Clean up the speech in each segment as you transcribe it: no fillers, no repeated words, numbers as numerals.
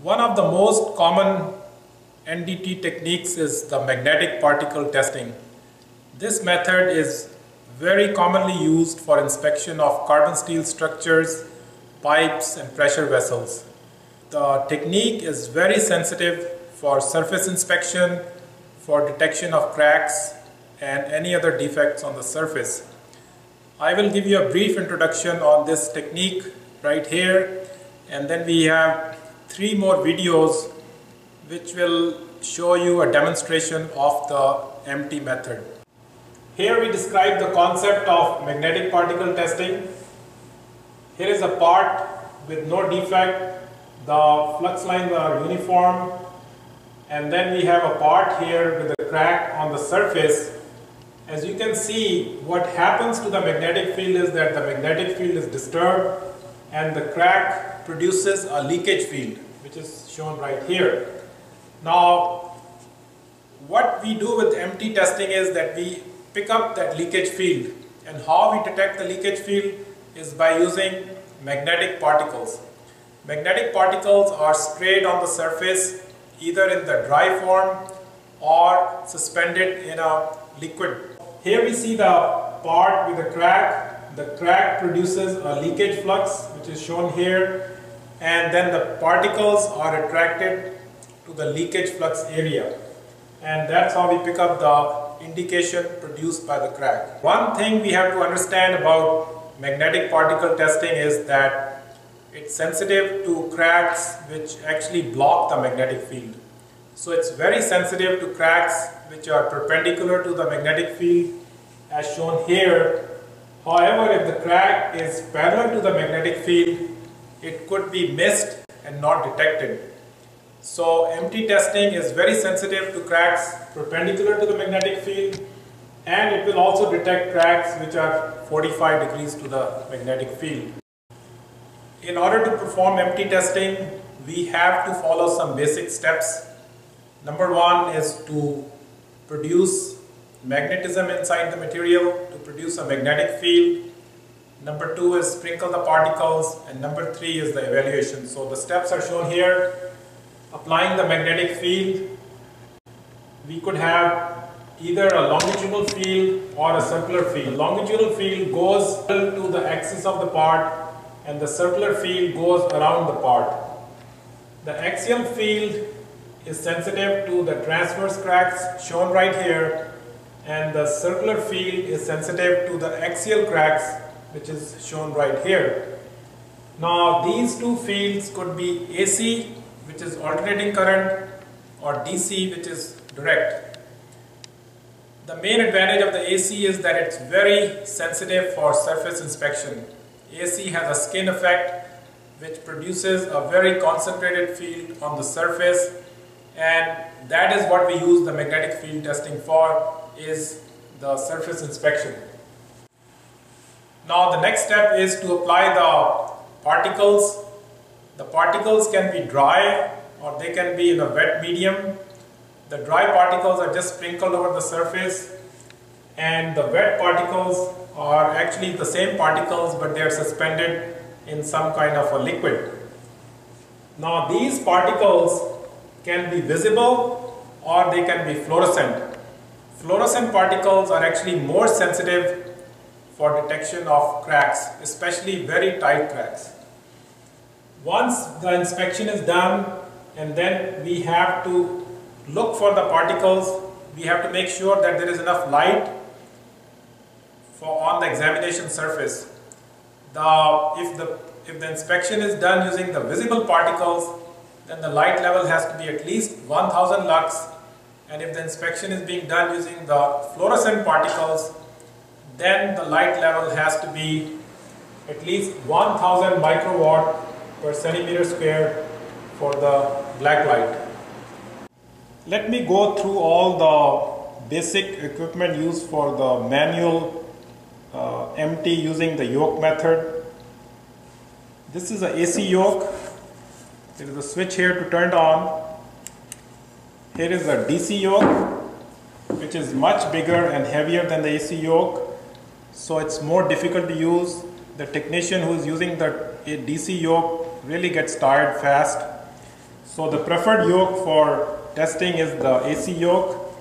One of the most common NDT techniques is the magnetic particle testing. This method is very commonly used for inspection of carbon steel structures, pipes and pressure vessels. The technique is very sensitive for surface inspection, for detection of cracks and any other defects on the surface. I will give you a brief introduction on this technique right here, and then we have 3 more videos which will show you a demonstration of the MT method. Here we describe the concept of magnetic particle testing. Here is a part with no defect, the flux lines are uniform, and then we have a part here with a crack on the surface. As you can see, what happens to the magnetic field is that the magnetic field is disturbed and the crack produces a leakage field, which is shown right here. Now, what we do with MT testing is that we pick up that leakage field, and how we detect the leakage field is by using magnetic particles. Magnetic particles are sprayed on the surface either in the dry form or suspended in a liquid. Here we see the part with the crack. The crack produces a leakage flux, which is shown here, and then the particles are attracted to the leakage flux area, and that's how we pick up the indication produced by the crack. One thing we have to understand about magnetic particle testing is that it's sensitive to cracks which actually block the magnetic field. So it's very sensitive to cracks which are perpendicular to the magnetic field as shown here. However, if the crack is parallel to the magnetic field, it could be missed and not detected. So MT testing is very sensitive to cracks perpendicular to the magnetic field, and it will also detect cracks which are 45 degrees to the magnetic field. In order to perform MT testing, we have to follow some basic steps. Number 1 is to produce magnetism inside the material, to produce a magnetic field. Number 2 is sprinkle the particles, and number 3 is the evaluation. So the steps are shown here. Applying the magnetic field, we could have either a longitudinal field or a circular field. The longitudinal field goes to the axis of the part, and the circular field goes around the part. The axial field is sensitive to the transverse cracks shown right here, and the circular field is sensitive to the axial cracks, which is shown right here. Now these two fields could be AC, which is alternating current, or DC, which is direct. The main advantage of the AC is that it's very sensitive for surface inspection. AC has a skin effect which produces a very concentrated field on the surface, and that is what we use the magnetic field testing for, is the surface inspection. Now the next step is to apply the particles. The particles can be dry or they can be in a wet medium. The dry particles are just sprinkled over the surface, and the wet particles are actually the same particles, but they are suspended in some kind of a liquid. Now these particles can be visible or they can be fluorescent. Fluorescent particles are actually more sensitive for detection of cracks, especially very tight cracks. Once the inspection is done, and then we have to look for the particles, we have to make sure that there is enough light on the examination surface. If the inspection is done using the visible particles, then the light level has to be at least 1000 lux, and if the inspection is being done using the fluorescent particles, then the light level has to be at least 1000 microwatt per centimeter square for the black light. Let me go through all the basic equipment used for the manual MT using the yoke method. This is a AC yoke. There is a switch here to turn it on. Here is a DC yoke, which is much bigger and heavier than the AC yoke, so it's more difficult to use. The technician who is using the DC yoke really gets tired fast. So the preferred yoke for testing is the AC yoke.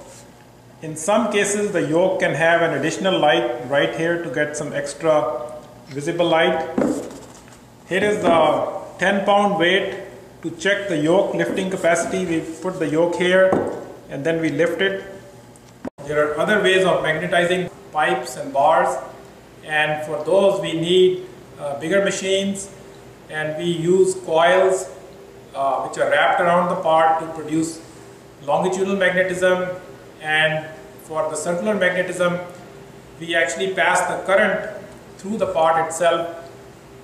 In some cases, the yoke can have an additional light right here to get some extra visible light. Here is the 10-pound weight to check the yoke lifting capacity. We put the yoke here and then we lift it. There are other ways of magnetizing pipes and bars, and for those we need bigger machines, and we use coils which are wrapped around the part to produce longitudinal magnetism, and for the circular magnetism we actually pass the current through the part itself,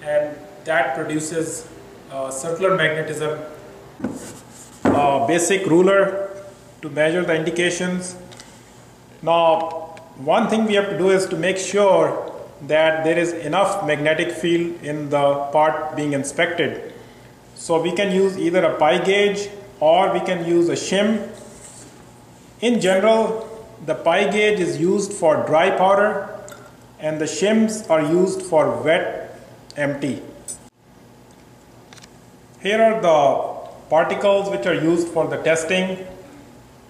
and that produces circular magnetism. A basic ruler to measure the indications. Now, one thing we have to do is to make sure that there is enough magnetic field in the part being inspected. So we can use either a pi gauge or we can use a shim. In general, the pi gauge is used for dry powder and the shims are used for wet MT. Here are the particles which are used for the testing.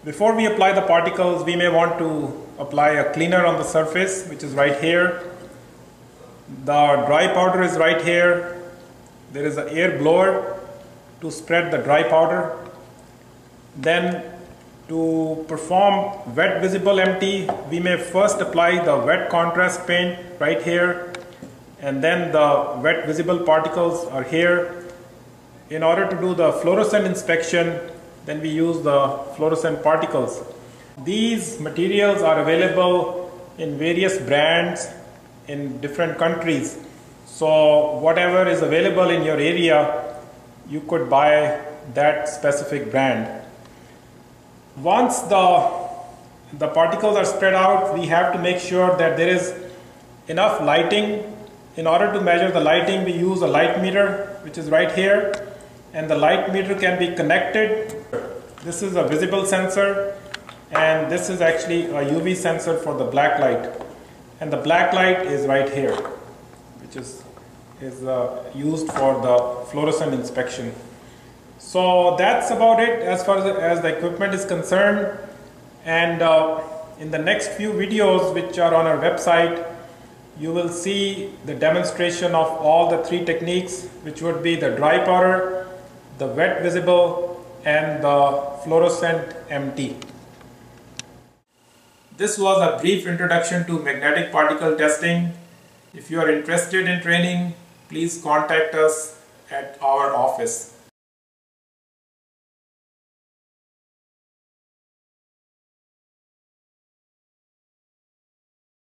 Before we apply the particles, we may want to apply a cleaner on the surface, which is right here. The dry powder is right here. There is an air blower to spread the dry powder. Then to perform wet visible MT, we may first apply the wet contrast paint right here, and then the wet visible particles are here. In order to do the fluorescent inspection, then we use the fluorescent particles. These materials are available in various brands in different countries. So whatever is available in your area, you could buy that specific brand. Once the particles are spread out, we have to make sure that there is enough lighting. In order to measure the lighting, we use a light meter, which is right here, and the light meter can be connected. This is a visible sensor, and this is actually a UV sensor for the black light, and the black light is right here, which is used for the fluorescent inspection. So that's about it as far as the equipment is concerned, and in the next few videos which are on our website, you will see the demonstration of all the three techniques, which would be the dry powder, the wet visible, and the fluorescent MT. This was a brief introduction to magnetic particle testing. If you are interested in training, please contact us at our office.